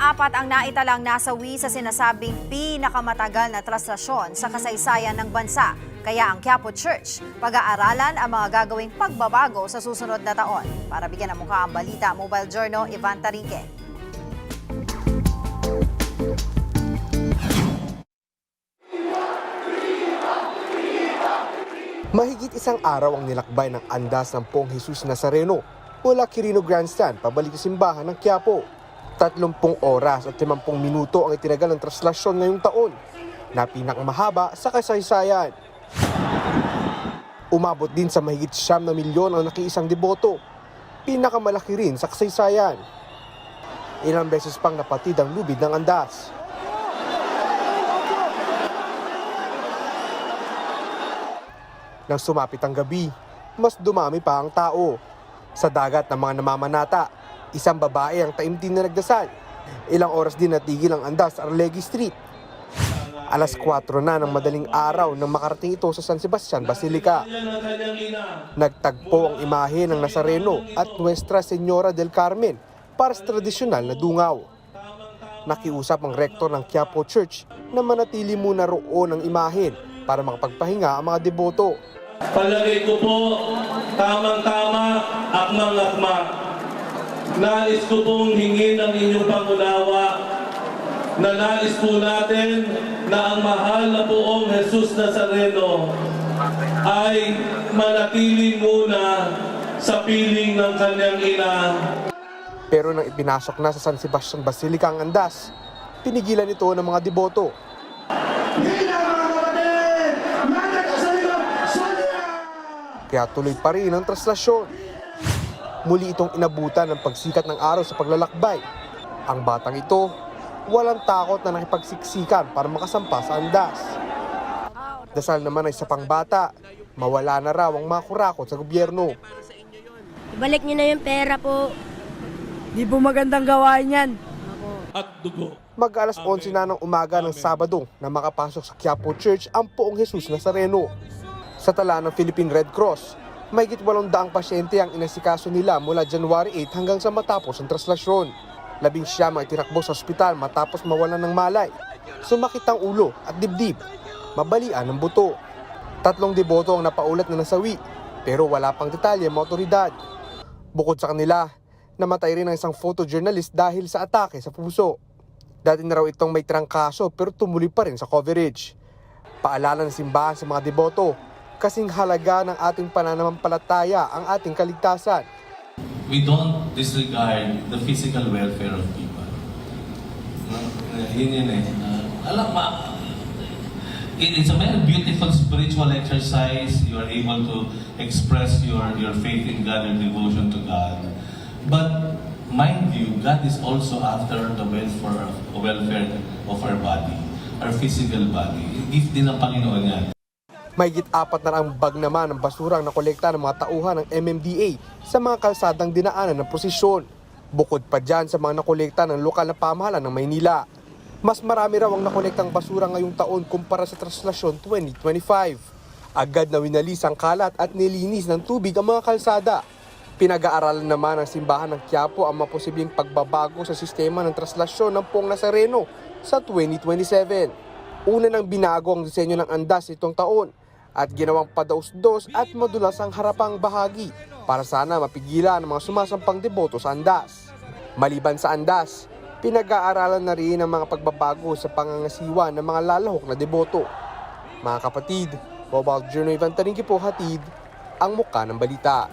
Ika-4 ang naitalang nasawi sa sinasabing pinakamatagal na traslasyon sa kasaysayan ng bansa. Kaya ang Quiapo Church, pag-aaralan ang mga gagawing pagbabago sa susunod na taon. Para bigyan ng mukha ang balita, Mobile Journal, Ivan Tarinque. Mahigit isang araw ang nilakbay ng andas ng Poong Jesus Nazareno mula Quirino Grandstand pabalik sa simbahan ng Quiapo. 30 oras at 50 minuto ang itinagal ng traslasyon ngayong taon na pinakamahaba sa kasaysayan. Umabot din sa mahigit 9 milyon ang nakiisang deboto, pinakamalaki rin sa kasaysayan. Ilang beses pang napatid ang lubid ng andas. Nang sumapit ang gabi, mas dumami pa ang tao. Sa dagat ng mga namamanata, isang babae ang taimtim na nagdasal. Ilang oras din natigil ang andas sa Arlegui Street. Alas 4 na ng madaling araw nang makarating ito sa San Sebastian Basilica. Nagtagpo ang imahe ng Nazareno at Nuestra Señora del Carmen para sa tradisyonal na dungaw. Nakiusap ang rektor ng Quiapo Church na manatili muna roon ang imahe para makapagpahinga ang mga deboto. Palagay ko po, tamang-tama, akmang-akma. Nais ko pong hingin ang inyong pangunawa na nais po natin na ang mahal na Poong Jesus Nazareno ay manatili muna sa piling ng kanyang ina. Pero nang ipinasok na sa San Sebastian Basilica ang andas, pinigilan ito ng mga deboto. Kaya tuloy pa rin ang traslasyon. Muli itong inabutan ng pagsikat ng araw sa paglalakbay. Ang batang ito, walang takot na nakipagsiksikan para makasampa sa andas. Dasal naman ay sa pangbata, mawala na raw ang mga kurakot sa gobyerno. Ibalik niyo na yung pera po. Di po magandang gawain yan. At dugo. Mag-alas 11 na ng umaga ng Sabado na makapasok sa Quiapo Church ang Poong Jesus Nazareno. Sa tala ng Philippine Red Cross, mahigit 800 pasyente ang inasikaso nila mula January 8 hanggang sa matapos ang traslasyon. 19 ang itinakbo sa ospital matapos mawalan ng malay. Sumakit ang ulo at dibdib. Mabalian ng buto. 3 deboto ang napaulat na nasawi, pero wala pang detalye ang mga otoridad. Bukod sa kanila, namatay rin ang isang photojournalist dahil sa atake sa puso. Dati na raw itong may trangkaso pero tumuloy pa rin sa coverage. Paalala ng simbahan sa mga deboto, kasing halaga ng ating pananampalataya ang ating kaligtasan. We don't disregard the physical welfare of people. Yun eh. It's a very beautiful spiritual exercise. You are able to express your faith in God and devotion to God. But mind you, God is also after the welfare of our body, our physical body. Gift din ng Panginoon yan. Mahigit 4 na ang bag naman ng basura ang nakolekta ng mga tauhan ng MMDA sa mga kalsadang dinaanan ng prosesyon. Bukod pa dyan sa mga nakolekta ng lokal na pamahalaan ng Maynila. Mas marami raw ang nakolektang basura ngayong taon kumpara sa traslasyon 2025. Agad na winalis ang kalat at nilinis ng tubig ang mga kalsada. Pinag-aaralan naman ng simbahan ng Quiapo ang maposibleng pagbabago sa sistema ng traslasyon ng Poong Nazareno sa 2027. Una nang binago ang disenyo ng andas itong taon at ginawang padaos-dos at madulas ang harapang bahagi para sana mapigilan ang mga sumasampang deboto sa andas. Maliban sa andas, pinag-aaralan na rin ang mga pagbabago sa pangangasiwa ng mga lalahok na deboto. Mga kapatid, Mobile Journal, Ivan Tarinque po, hatid ang muka ng balita.